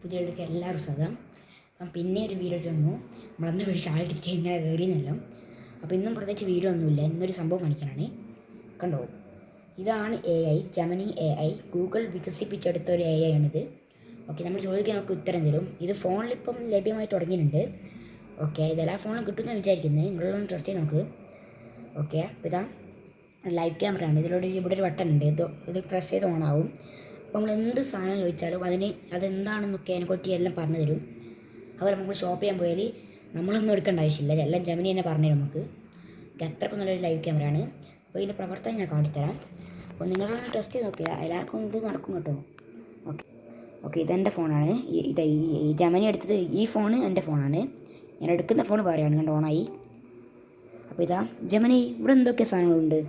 പുതിയ വീഡിയോക്ക് എല്ലാവരും സ്വാഗതം. അപ്പം പിന്നെ ഒരു വീഡിയോ വന്നു. നമ്മളന്ന് ഒരു ഷാളിട്ടിട്ട് ഇങ്ങനെ കയറിയെന്നല്ലോ. അപ്പോൾ ഇന്നും പ്രത്യേകിച്ച് വീഡിയോ ഒന്നുമില്ല. ഇന്നൊരു സംഭവം കാണിക്കാനാണ്. കണ്ടോ, ഇതാണ് AI, ജെമിനി AI. ഗൂഗിൾ വികസിപ്പിച്ചെടുത്ത ഒരു AI ആണിത്. ഓക്കെ, നമ്മൾ ചോദിക്കാൻ നമുക്ക് ഉത്തരം തരും. ഇത് ഫോണിലിപ്പം ലഭ്യമായി തുടങ്ങിയിട്ടുണ്ട്. ഓക്കെ, ഇതെല്ലാ ഫോണിലും കിട്ടുമെന്ന് വിചാരിക്കുന്നത്. നിങ്ങളൊന്ന് ട്രസ്റ്റ് ചെയ്ത് നോക്ക്. ഓക്കെ, അപ്പോൾ ഇതാ ലൈവ് ക്യാമറ ആണ്. ഇതിലൂടെ ഇവിടെ ഒരു ബട്ടൺ ഉണ്ട്. ഇത് പ്രസ് ചെയ്ത് ഓണാവും. അപ്പോൾ നമ്മൾ എന്ത് സാധനം ചോദിച്ചാലും അതെന്താണെന്നൊക്കെ അതിനെപ്പറ്റി എല്ലാം പറഞ്ഞു തരും. അതുപോലെ നമുക്ക് ഷോപ്പ് ചെയ്യാൻ പോയാൽ നമ്മളൊന്നും എടുക്കേണ്ട ആവശ്യമില്ല, എല്ലാം ജെമിനി തന്നെ പറഞ്ഞു തരും നമുക്ക്. അത്രയ്ക്കും നല്ലൊരു ലൈവ് ക്യാമറയാണ്. അപ്പോൾ ഇതിൻ്റെ പ്രവർത്തനം ഞാൻ കാണിത്തരാം. അപ്പോൾ നിങ്ങളൊന്ന് ടെസ്റ്റ് ചെയ്ത് നോക്കുക, എല്ലാവർക്കും ഇത് നടക്കും കേട്ടോ. ഓക്കെ ഓക്കെ ഇതെൻ്റെ ഫോണാണ്. ഈ ജെമിനി എടുത്തത് ഈ ഫോണ് എൻ്റെ ഫോണാണ്. ഞാൻ എടുക്കുന്ന ഫോൺ പറയുകയാണ്. കണ്ട് ഓണായി. അപ്പോൾ ഇതാ ജെമിനി, ഇവിടെ എന്തൊക്കെ സാധനങ്ങളുണ്ട്.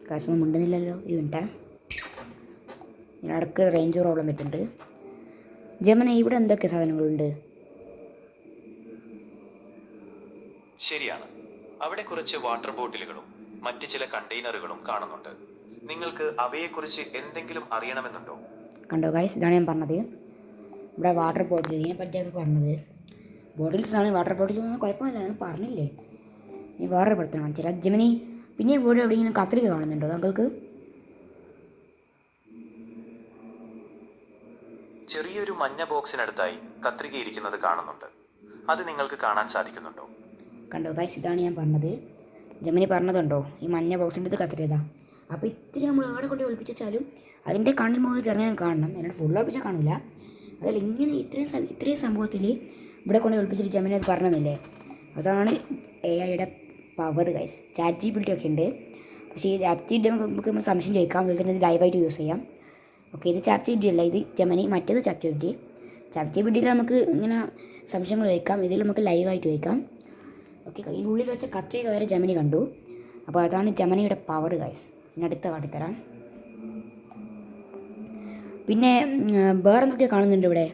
കാശൊന്നും ഉണ്ടെന്നില്ലല്ലോ, ഒരു മിനിറ്റ്. ഇടയ്ക്ക് റേഞ്ച് പ്രോബ്ലം പറ്റുന്നുണ്ട്. ജെമിനി, ഇവിടെ എന്തൊക്കെ സാധനങ്ങളുണ്ട്. ശരിയാണ്, അവിടെ കുറച്ച് വാട്ടർ ബോട്ടിലുകളും മറ്റ് ചില കണ്ടെയ്നറുകളും കാണുന്നുണ്ട്. നിങ്ങൾക്ക് അവയെക്കുറിച്ച് എന്തെങ്കിലും അറിയണമെന്നുണ്ടോ? കണ്ടോ ഗൈസ്, ഇതാണ് ഞാൻ പറഞ്ഞത്. ഇവിടെ വാട്ടർ ബോട്ടിൽ, ഇതിനെ പറ്റിയൊക്കെ പറഞ്ഞത്. ബോട്ടിൽസാണ്, വാട്ടർ ബോട്ടിൽ കുഴപ്പമില്ല, ഞാൻ പറഞ്ഞില്ലേ. ഇനി വേറൊരു പ്രവർത്തനം കാണിച്ചില്ല. ജെമിനി, പിന്നെ ഇവിടെ എവിടെയെങ്കിലും കത്രിക കാണുന്നുണ്ടോ താങ്കൾക്ക്? ചെറിയൊരു മഞ്ഞ ബോക്സിനടുത്തായി കത്രിക ഇരിക്കുന്നത് കാണുന്നുണ്ട്. അത് നിങ്ങൾക്ക് കാണാൻ സാധിക്കുന്നുണ്ടോ? കണ്ടോ ഗൈസ്, ഇതാണ് ഞാൻ പറഞ്ഞത്. ജെമിനി പറഞ്ഞതുണ്ടോ, ഈ മഞ്ഞ ബോക്സിൻ്റെ ഇത് കത്രിക. അപ്പോൾ ഇത്തിരി നമ്മൾ എവിടെ കൊണ്ട് ഒളിപ്പിച്ചാലും അതിൻ്റെ കണ്ണിൽ മുകളിൽ ചെറുങ്ങനെ കാണണം. എന്നോട് ഫുൾ ഒളിപ്പിച്ചാൽ കാണില്ല. അതല്ല, ഇങ്ങനെ ഇത്രയും സംഭവത്തിൽ ഇവിടെ കൊണ്ട് ഒളിപ്പിച്ചിട്ട് ജെമിനി അത് പറഞ്ഞില്ലേ. അതാണ് AIയുടെ പവർ ഗൈസ്. ChatGPT ഒക്കെ ഉണ്ട്. പക്ഷേ ഈ ChatGPT നമുക്ക് സംശയം ചോദിക്കാം, അതുപോലെ തന്നെ ഇത് ലൈവായിട്ട് യൂസ് ചെയ്യാം. ഓക്കെ, ഇത് ChatGPT അല്ല, ഇത് ജെമിനി, മറ്റേത് ChatGPT. ChatGPTയിൽ നമുക്ക് ഇങ്ങനെ സംശയങ്ങൾ ചോദിക്കാം, ഇതിൽ നമുക്ക് ലൈവായിട്ട് ചോദിക്കാം. ഓക്കെ, ഇതിനുള്ളിൽ വെച്ച കത്രിക വരെ ജെമിനി കണ്ടു. അപ്പോൾ അതാണ് ജെമിനിയുടെ പവർ ഗൈസ്. ഇനി അടുത്ത കാട്ടിത്തരാം. പിന്നെ വേറെ എന്തൊക്കെ കാണുന്നുണ്ട് ഇവിടെ.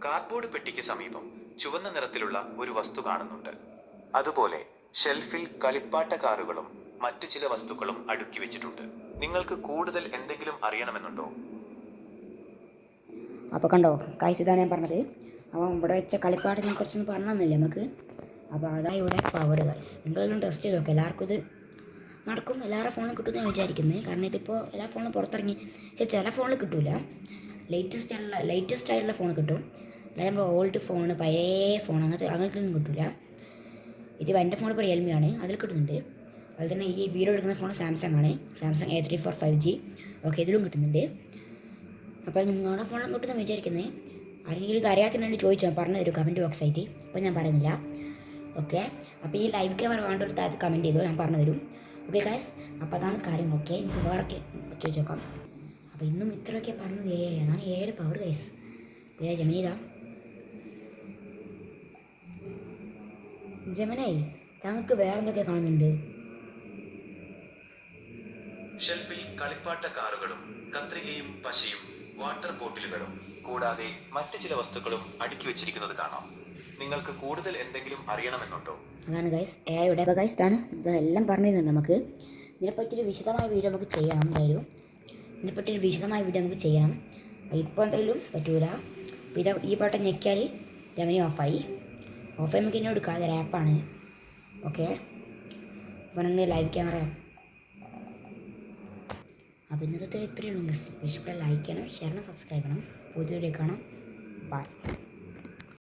കാർഡ്ബോർഡ് പെട്ടിക്ക് സമീപം ചുവന്ന നിറത്തിലുള്ള ഒരു വസ്തു കാണുന്നുണ്ട്. അതുപോലെ ഷെൽഫിൽ കളിപ്പാട്ട കാറുകളും മറ്റു ചില വസ്തുക്കളും അടുക്കി വെച്ചിട്ടുണ്ട്. നിങ്ങൾക്ക് കൂടുതൽ എന്തെങ്കിലും അറിയണമെന്നുണ്ടോ? അപ്പോൾ കണ്ടോ ഗൈസ്, ഇതാണ് ഞാൻ പറഞ്ഞത്. അപ്പോൾ ഇവിടെ വെച്ച കളിപ്പാട്ടത്തിനെ കുറിച്ചൊന്നും പറഞ്ഞില്ലേ നമുക്ക്. അപ്പോൾ അതാണ് ഇവിടെ പവർ ഗൈസ്. നിങ്ങളെല്ലാം ടെസ്റ്റ് ചെയ്ത് നോക്കുക, എല്ലാവർക്കും ഇത് നടക്കും. എല്ലാവരുടെ ഫോണിൽ കിട്ടുമെന്ന് ഞാൻ വിചാരിക്കുന്നത്. കാരണം ഇതിപ്പോൾ എല്ലാ ഫോണിലും പുറത്തിറങ്ങി. പക്ഷേ ചില ഫോണിൽ കിട്ടില്ല. ലേറ്റസ്റ്റ് ആയിട്ടുള്ള ഫോൺ കിട്ടും. അല്ലാതെ നമ്മൾ ഓൾഡ് ഫോൺ, പഴയ ഫോൺ, അങ്ങനത്തൊന്നും കിട്ടില്ല. ഇത് എൻ്റെ ഫോൺ ഇപ്പോൾ റിയൽമി ആണ്, അതിൽ കിട്ടുന്നുണ്ട്. അതുപോലെ തന്നെ ഈ വീഡിയോ എടുക്കുന്ന ഫോൺ സാംസങ് ആണ്, സാംസങ് A34 5G. ഓക്കെ, ഇതിലും കിട്ടുന്നുണ്ട്. അപ്പോൾ നിങ്ങളുടെ ഫോണിലും കിട്ടുമെന്ന് വിചാരിക്കുന്നത്. ആരെങ്കിലും ഇത് അറിയാത്തതിനു ചോദിച്ചോ, പറഞ്ഞു തരും കമൻറ്റ് ബോക്സ് ആയിട്ട്. അപ്പോൾ ഞാൻ പറയുന്നില്ല. ഓക്കെ, അപ്പോൾ ഈ ലൈവ് ക്യാമറ വേണ്ട ഒരു താഴത്ത് കമൻറ്റ് ചെയ്തോ, ഞാൻ പറഞ്ഞു തരും. ഓക്കെ ഗൈസ്, അപ്പോൾ അതാണ് കാര്യം. ഓക്കെ, എനിക്ക് വേറൊക്കെ ചോദിച്ചു നോക്കാം. അപ്പോൾ ഇന്നും ഇത്രയൊക്കെ പറഞ്ഞു. അതാണ് AIയുടെ പവർ ഗൈസ്. ജെമിനി ഇതാ. ജെമിനി, താങ്കൾക്ക് വേറെ എന്തൊക്കെ കാണുന്നുണ്ട്. ഷെൽഫിൽ കളിപ്പാട്ട കാറുകളും കത്രികയും പശയും വാട്ടർ ബോട്ടിലുകളും കൂടാതെ മറ്റു ചില വസ്തുക്കളും അടുക്കി വെച്ചിരിക്കുന്നത് കാണാം. നിങ്ങൾക്ക് കൂടുതൽ എന്തെങ്കിലും അറിയണമെന്നുണ്ടോ? അതാണ് ഗൈസ് AIയുടെ. അപ്പോൾ ഗൈസ്, ഇതെല്ലാം പറഞ്ഞു തരുന്നുണ്ട് നമുക്ക്. ഇതിനെപ്പറ്റിയൊരു വിശദമായ വീഡിയോ നമുക്ക് ചെയ്യണം. എന്തായാലും ഇതിനെപ്പറ്റിയൊരു വിശദമായ വീഡിയോ നമുക്ക് ചെയ്യണം. ഇപ്പോൾ എന്തായാലും പറ്റൂല. അപ്പോൾ ഈ ബട്ടൺ ഞെക്കിയാൽ ജെമിനി ഓഫായി നമുക്ക് ഇന്നെ എടുക്കാം. അതൊരു ആപ്പാണ്. ഓക്കെ, അപ്പോൾ നിങ്ങൾ ലൈവ് ക്യാമറ. അപ്പോൾ ഇന്നത്തെ ഇത്രയേ ഉള്ളൂ. ഇഷ്ടപ്പെട്ട ലൈക്ക് ചെയ്യണം, ഷെയർ ചെയ്യണം, സബ്സ്ക്രൈബ് ചെയ്യണം. പുതിയ വീഡിയോ കാണാം. ബൈ.